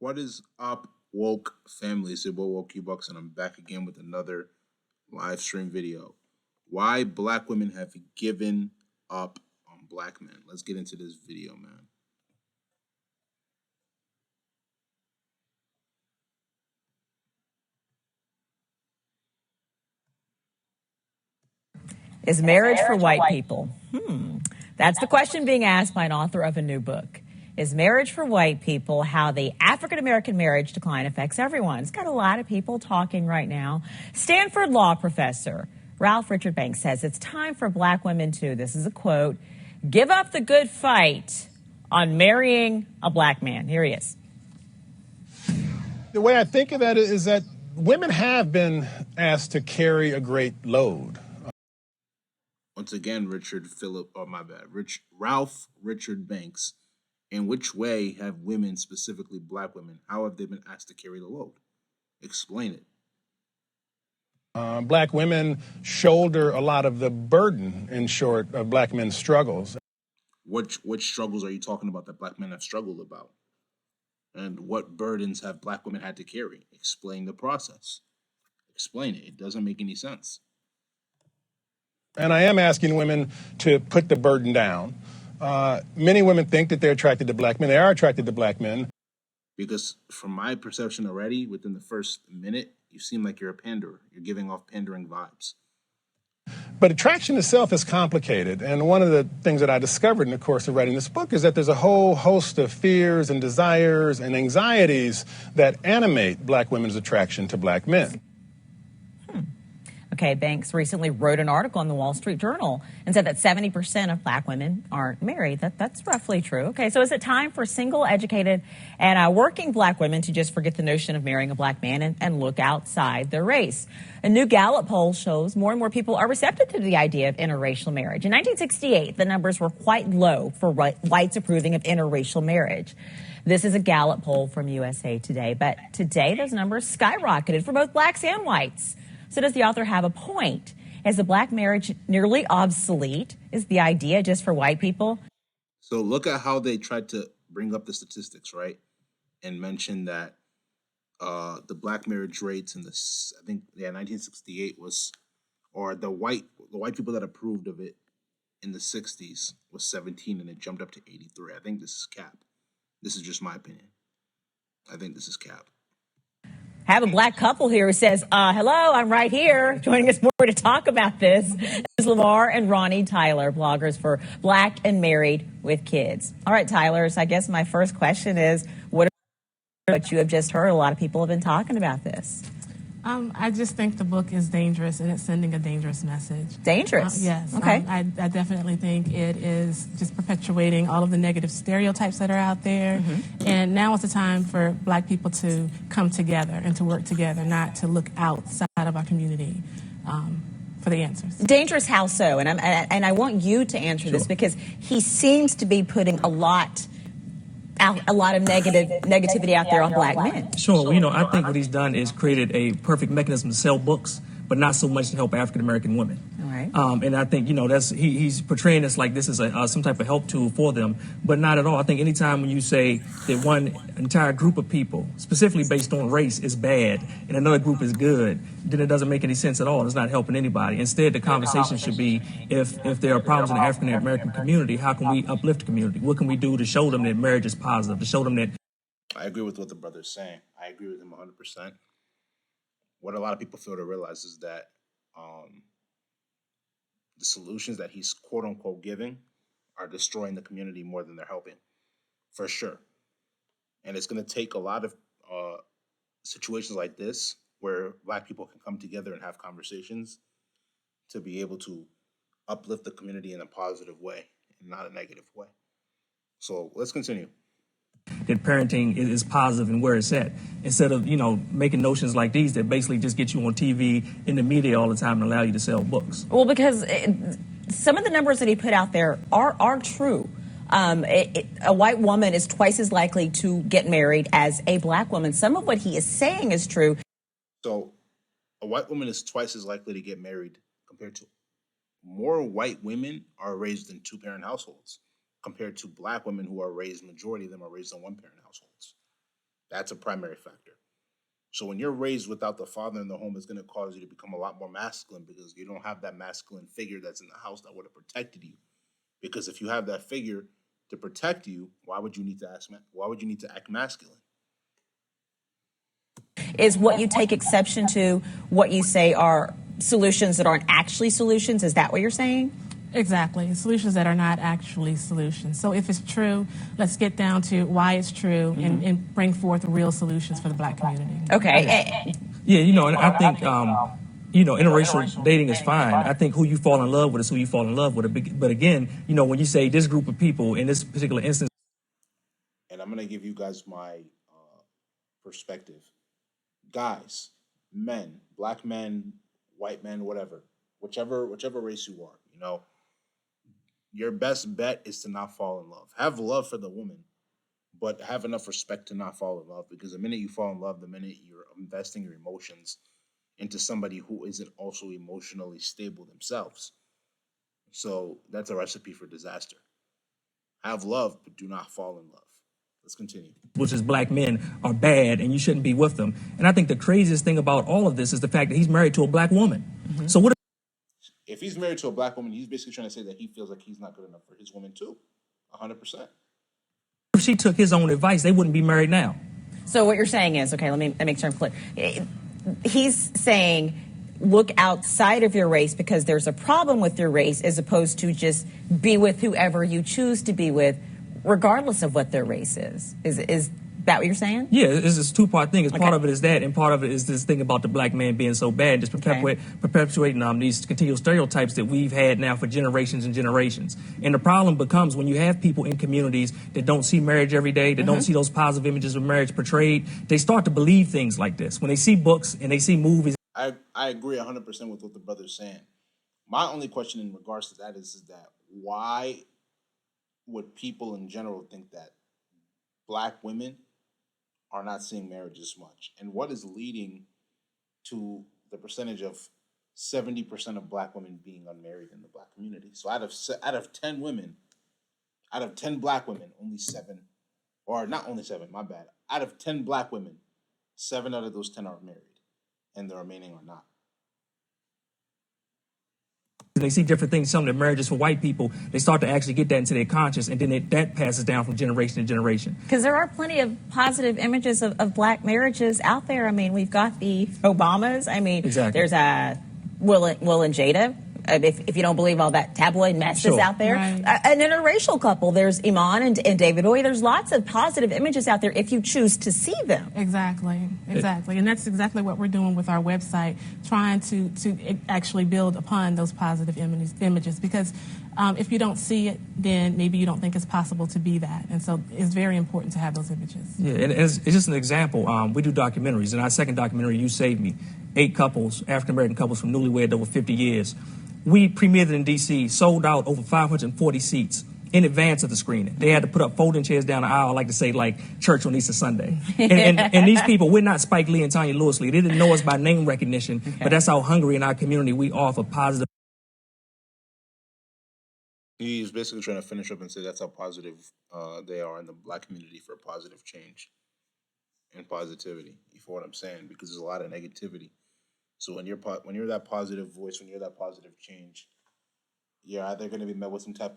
What is up, woke family? It's your boy Woke Bucks, and I'm back again with another live stream video. Why black women have given up on black men. Let's get into this video, man. Is marriage for white people? That's the question being asked by an author of a new book. Is marriage for white people? How the African American marriage decline affects everyone. It's got a lot of people talking right now. Stanford law professor Ralph Richard Banks says it's time for black women to, this is a quote, give up the good fight on marrying a black man. Here he is. The way I think of that is that women have been asked to carry a great load. Once again, Ralph Richard Banks. In which way have women, specifically black women, how have they been asked to carry the load? Explain it. Black women shoulder a lot of the burden, in short, of black men's struggles. What struggles are you talking about that black men have struggled about? And what burdens have black women had to carry? Explain the process. Explain it. It doesn't make any sense. And I am asking women to put the burden down. Many women think that they're attracted to black men. They are attracted to black men. Because from my perception already, within the first minute, you seem like you're a panderer. You're giving off pandering vibes. But attraction itself is complicated. And one of the things that I discovered in the course of writing this book is that there's a whole host of fears and desires and anxieties that animate black women's attraction to black men. Okay, Banks recently wrote an article in the Wall Street Journal and said that 70% of black women aren't married. That's roughly true. Okay, so is it time for single, educated, and working black women to just forget the notion of marrying a black man and look outside their race? A new Gallup poll shows more and more people are receptive to the idea of interracial marriage. In 1968, the numbers were quite low for whites approving of interracial marriage. This is a Gallup poll from USA Today, but today those numbers skyrocketed for both blacks and whites. So does the author have a point? Is the black marriage nearly obsolete? Is the idea just for white people? So look at how they tried to bring up the statistics, right? And mention that the black marriage rates in this, 1968 was, or the white people that approved of it in the 60s was 17 and it jumped up to 83. I think this is cap. This is just my opinion. I think this is cap. Have a black couple here who says, hello, I'm right here. Joining us more to talk about this is Lamar and Ronnie Tyler, bloggers for Black and Married with Kids. All right, Tyler, so I guess my first question is, what you have just heard? A lot of people have been talking about this. I just think the book is dangerous and it's sending a dangerous message. Dangerous? Yes. Okay. I definitely think it is just perpetuating all of the negative stereotypes that are out there. Mm-hmm. And now is the time for black people to come together and to work together, not to look outside of our community for the answers. Dangerous how so? And I want you to answer this because he seems to be putting a lot of negativity out there on black men. Sure. I think what he's done is created a perfect mechanism to sell books, but not so much to help African American women. All right. And I think, he's portraying this like this is some type of help tool for them, but not at all. I think anytime when you say that one entire group of people, specifically based on race, is bad and another group is good, then it doesn't make any sense at all. It's not helping anybody. Instead, the conversation should be if there are problems in the African American community, how can we uplift the community? What can we do to show them that marriage is positive, to show them that. I agree with what the brother's saying. I agree with him 100%. What a lot of people fail to realize is that the solutions that he's quote unquote giving are destroying the community more than they're helping, for sure. And it's going to take a lot of situations like this where black people can come together and have conversations to be able to uplift the community in a positive way and not a negative way. So let's continue. That parenting is positive and where it's at, instead of making notions like these that basically just get you on TV in the media all the time and allow you to sell books. Well, because some of the numbers that he put out there are true. A white woman is twice as likely to get married as a black woman. Some of what he is saying is true. So a white woman is twice as likely to get married compared to more white women are raised in two-parent households compared to black women who are raised, majority of them are raised in one-parent households. That's a primary factor. So when you're raised without the father in the home, it's going to cause you to become a lot more masculine because you don't have that masculine figure that's in the house that would have protected you. Because if you have that figure to protect you, why would you need to act? Why would you need to act masculine? Is what you take exception to what you say are solutions that aren't actually solutions? Is that what you're saying? Exactly. Solutions that are not actually solutions. So if it's true, let's get down to why it's true and bring forth real solutions for the black community. Okay. Yeah, and I think interracial dating is fine. I think who you fall in love with is who you fall in love with. But again, when you say this group of people in this particular instance, And I'm going to give you guys my perspective. Guys, men, black men, white men, whatever, whichever race you are, your best bet is to not fall in love. Have love for the woman, but have enough respect to not fall in love because the minute you fall in love, the minute you're investing your emotions into somebody who isn't also emotionally stable themselves. So that's a recipe for disaster. Have love, but do not fall in love. Let's continue. which is black men, are bad and you shouldn't be with them. And I think the craziest thing about all of this is the fact that he's married to a black woman. So what If he's married to a black woman, he's basically trying to say that he feels like he's not good enough for his woman too. 100%. if she took his own advice? They wouldn't be married now. So what you're saying is, okay, let me make sure I'm clear. He's saying look outside of your race because there's a problem with your race as opposed to just be with whoever you choose to be with, regardless of what their race is. Is that what you're saying? Yeah, it's this two-part thing. Part of it is that, and part of it is this thing about the black man being so bad, just perpetuating these continual stereotypes that we've had now for generations and generations. And the problem becomes when you have people in communities that don't see marriage every day, that don't see those positive images of marriage portrayed, they start to believe things like this. When they see books and they see movies. I agree 100% with what the brother's saying. My only question in regards to that is that why would people in general think that black women are not seeing marriage as much? And what is leading to the percentage of 70% of black women being unmarried in the black community? So out of 10 women, out of 10 black women, only 7, or not only 7, my bad. Out of 10 black women, 7 out of those 10 are married, and the remaining are not. And they see different things, some of the marriages for white people, they start to actually get that into their conscience, and then that passes down from generation to generation. Because there are plenty of positive images of black marriages out there. I mean, we've got the Obamas. I mean, Exactly. There's Will and Jada. If you don't believe all that tabloid mess is out there. Right. An interracial couple, there's Iman and David Oye. There's lots of positive images out there if you choose to see them. Exactly. And that's exactly what we're doing with our website, trying to actually build upon those positive images because if you don't see it, then maybe you don't think it's possible to be that. And so it's very important to have those images. Yeah, and it's just an example. We do documentaries. In our second documentary, You Saved Me, 8 couples, African-American couples from newlywed over 50 years. We premiered it in D.C., sold out over 540 seats in advance of the screening. They had to put up folding chairs down the aisle, I like to say, like church on Easter Sunday. And these people, we're not Spike Lee and Tanya Lewis Lee. They didn't know us by name recognition, but that's how hungry in our community we are for positive. He's basically trying to finish up and say that's how positive they are in the black community for positive change and positivity. You feel what I'm saying? Because there's a lot of negativity. So when you're that positive voice, when you're that positive change, you're either going to be met with some type of